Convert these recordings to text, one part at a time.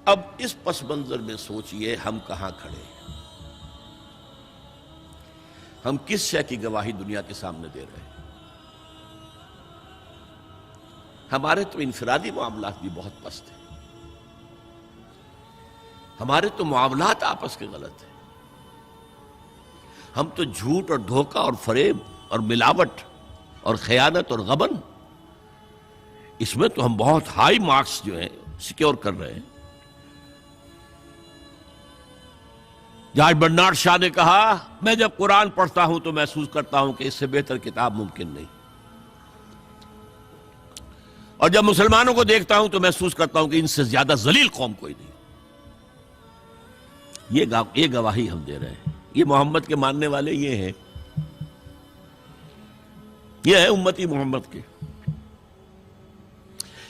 اب اس پس منظر میں سوچئے ہم کہاں کھڑے ہیں، ہم کس شے کی گواہی دنیا کے سامنے دے رہے ہیں؟ ہمارے تو انفرادی معاملات بھی بہت پست ہیں، ہمارے تو معاملات آپس کے غلط ہیں، ہم تو جھوٹ اور دھوکہ اور فریب اور ملاوٹ اور خیانت اور غبن، اس میں تو ہم بہت ہائی مارکس جو ہیں سیکیور کر رہے ہیں۔ جارج برنارڈ شاہ نے کہا، میں جب قرآن پڑھتا ہوں تو محسوس کرتا ہوں کہ اس سے بہتر کتاب ممکن نہیں، اور جب مسلمانوں کو دیکھتا ہوں تو محسوس کرتا ہوں کہ ان سے زیادہ ذلیل قوم کوئی نہیں۔ یہ گواہی ہم دے رہے ہیں، یہ محمد کے ماننے والے یہ ہیں، یہ ہے امتی محمد کے،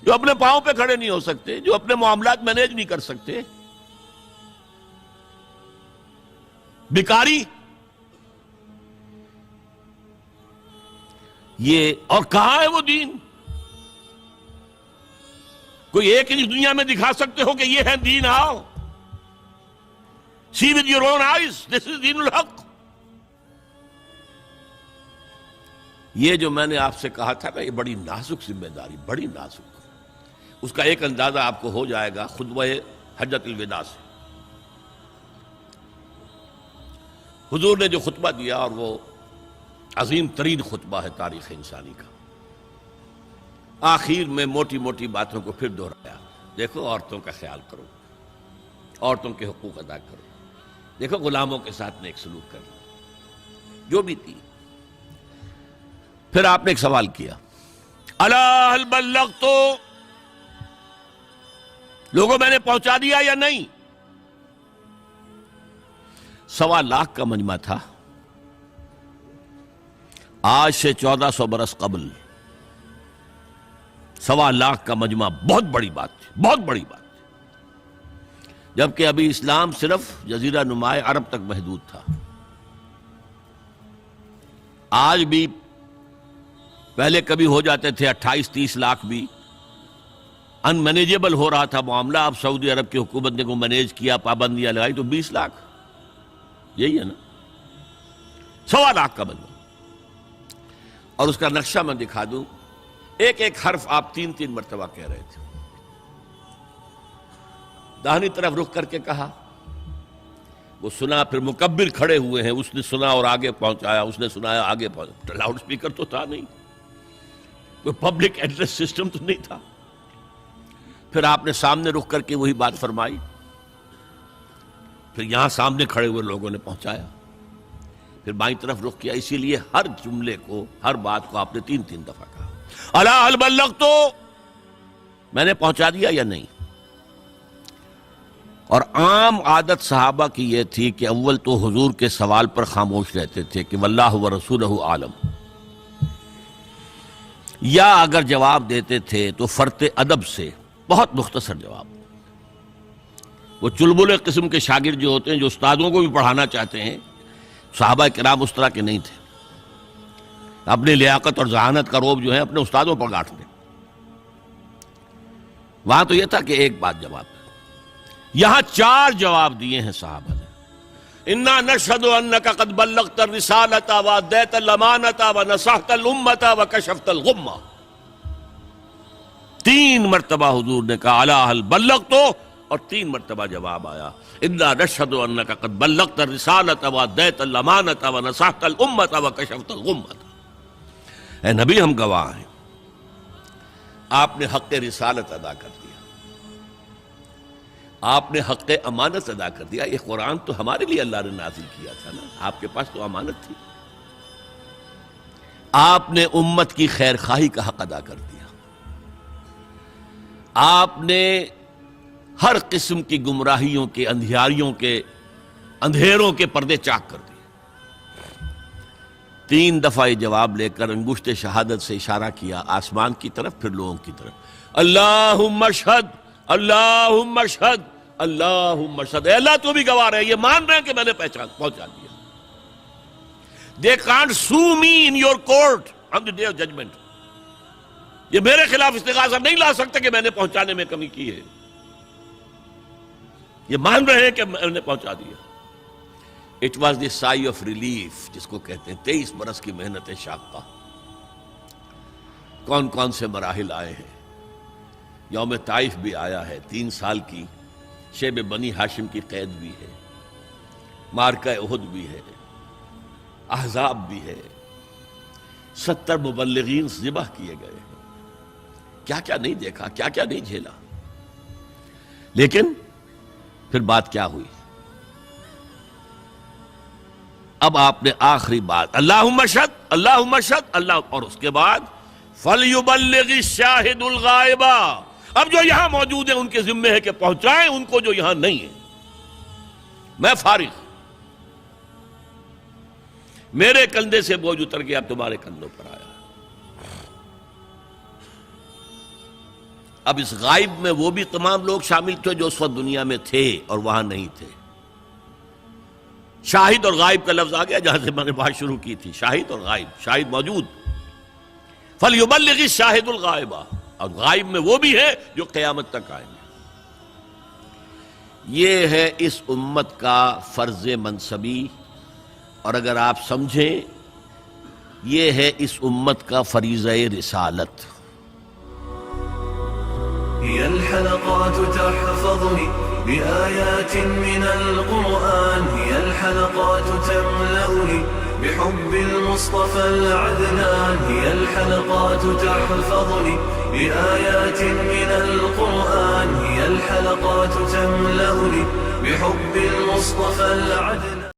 جو اپنے پاؤں پہ کھڑے نہیں ہو سکتے، جو اپنے معاملات مینیج نہیں کر سکتے، بیکاری، یہ اور کہاں ہے وہ دین؟ کوئی ایک ہی دنیا میں دکھا سکتے ہو کہ یہ ہے دین؟ آؤ see with your own eyes, this is دین الحق۔ یہ جو میں نے آپ سے کہا تھا نا، یہ بڑی نازک ذمہ داری، بڑی نازک، اس کا ایک اندازہ آپ کو ہو جائے گا خطبہ حجۃ الوداع سے۔ حضور نے جو خطبہ دیا، اور وہ عظیم ترین خطبہ ہے تاریخ انسانی کا، آخر میں موٹی موٹی باتوں کو پھر دہرایا۔ دیکھو عورتوں کا خیال کرو، عورتوں کے حقوق ادا کرو، دیکھو غلاموں کے ساتھ نیک سلوک کرنا، جو بھی تھی۔ پھر آپ نے ایک سوال کیا، الا هل بلغت، لوگوں میں نے پہنچا دیا یا نہیں؟ 1.25 لاکھ کا مجمع تھا، آج سے 1400 برس قبل 1.25 لاکھ کا مجمع بہت بڑی بات تھی، بہت بڑی بات تھی، جبکہ ابھی اسلام صرف جزیرہ نمائے عرب تک محدود تھا۔ آج بھی پہلے کبھی ہو جاتے تھے 28-30 لاکھ بھی، ان مینیجیبل ہو رہا تھا معاملہ۔ اب سعودی عرب کی حکومت نے کو مینیج کیا، پابندیاں لگائی تو 20 لاکھ، یہی ہے نا، 1.25 لاکھ کا بندہ۔ اور اس کا نقشہ میں دکھا دوں، ایک ایک حرف آپ 3 مرتبہ کہہ رہے تھے۔ داہنی طرف رخ کر کے کہا، وہ سنا، پھر مکبر کھڑے ہوئے ہیں، اس نے سنا اور آگے پہنچایا، اس نے سنایا آگے پہنچایا۔ لاؤڈ سپیکر تو تھا نہیں، کوئی پبلک ایڈریس سسٹم تو نہیں تھا۔ پھر آپ نے سامنے رخ کر کے وہی بات فرمائی، پھر یہاں سامنے کھڑے ہوئے لوگوں نے پہنچایا، پھر بائیں طرف رخ کیا۔ اسی لیے ہر جملے کو، ہر بات کو آپ نے 3 دفعہ کہا، الا هل بلغت، میں نے پہنچا دیا یا نہیں؟ اور عام عادت صحابہ کی یہ تھی کہ اول تو حضور کے سوال پر خاموش رہتے تھے کہ واللہ ورسولہ عالم، یا اگر جواب دیتے تھے تو فرط ادب سے بہت مختصر جواب۔ وہ چلبل قسم کے شاگرد جو ہوتے ہیں، جو استادوں کو بھی پڑھانا چاہتے ہیں، صحابہ کرام اس طرح کے نہیں تھے، اپنی لیاقت اور ذہانت کا روب جو ہے اپنے استادوں پر گاٹتے۔ وہاں تو یہ تھا کہ ایک بات جواب ہے، یہاں 4 جواب دیے ہیں صحابہ نے۔ انا نشہد انک قد بلغت الرسالۃ وادیت الامانۃ ونصحت الامۃ وکشفت الغمۃ۔ 3 مرتبہ حضور نے کہا الا هل بلغت، اور 3 مرتبہ جواب آیا انا نشہد انک قد بلغت الرسالۃ وادیت الامانۃ ونصحت الامۃ وکشفت الغمۃ۔ اے نبی، ہم گواہ ہیں، آپ نے حق رسالت ادا کر دیا، آپ نے حق امانت ادا کر دیا۔ یہ قرآن تو ہمارے لیے اللہ نے نازل کیا تھا نا، آپ کے پاس تو امانت تھی۔ آپ نے امت کی خیر خواہی کا حق ادا کر دیا، آپ نے ہر قسم کی گمراہیوں کے، اندھیاریوں کے، اندھیروں کے پردے چاک کر دیے۔ 3 دفعہ یہ جواب لے کر انگشت شہادت سے اشارہ کیا آسمان کی طرف، پھر لوگوں کی طرف، اللہم اشہد، اللہم اشہد، اللہم اشہد۔ اے اللہ تو بھی گواہ رہے، یہ مان رہے ہیں کہ میں نے پہنچا دیا۔ They can't sue me in your court on the day of judgment۔ یہ میرے خلاف استغاثہ نہیں لا سکتے کہ میں نے پہنچانے میں کمی کی ہے۔ یہ مان رہے ہیں کہ میں نے پہنچا دیا. It was the sigh of relief جس کو کہتے ہیں. 23 برس کی محنت شاقہ. کون کون سے مراحل آئے ہیں. یوم طائف بھی آیا ہے, 3 سال کی شیب بنی ہاشم کی قید بھی ہے, معرکہ احد بھی ہے, احزاب بھی ہے, 70 مبلغین ذبح کیے گئے ہیں. کیا کیا نہیں دیکھا, کیا کیا نہیں جھیلا. لیکن پھر بات کیا ہوئی؟ اب آپ نے آخری بات اللہم اشہد اللہم اشہد اللہ, اور اس کے بعد فَلْيُبَلِّغِ الشَّاهِدُ الْغَائِبَ. اب جو یہاں موجود ہیں ان کے ذمے ہے کہ پہنچائیں ان کو جو یہاں نہیں ہے. میں فارغ, میرے کندھے سے بوجھ اتر گیا, اب تمہارے کندھوں پر آیا. اب اس غائب میں وہ بھی تمام لوگ شامل تھے جو اس وقت دنیا میں تھے اور وہاں نہیں تھے. شاہد اور غائب کا لفظ آ گیا جہاں سے میں نے بات شروع کی تھی. شاہد اور غائب, شاہد موجود, فَلْيُبَلِّغِ الشَّاهِدُ الْغَائِبَ, اور غائب میں وہ بھی ہے جو قیامت تک آئیں گے. یہ ہے اس امت کا فرض منصبی, اور اگر آپ سمجھیں یہ ہے اس امت کا فریضہ رسالت. هي الحلقات تحفظني بآيات من القرآن, هي الحلقات تملأني بحب المصطفى العدنان, هي الحلقات تحفظني بآيات من القرآن, هي الحلقات تملأني بحب المصطفى العدنان.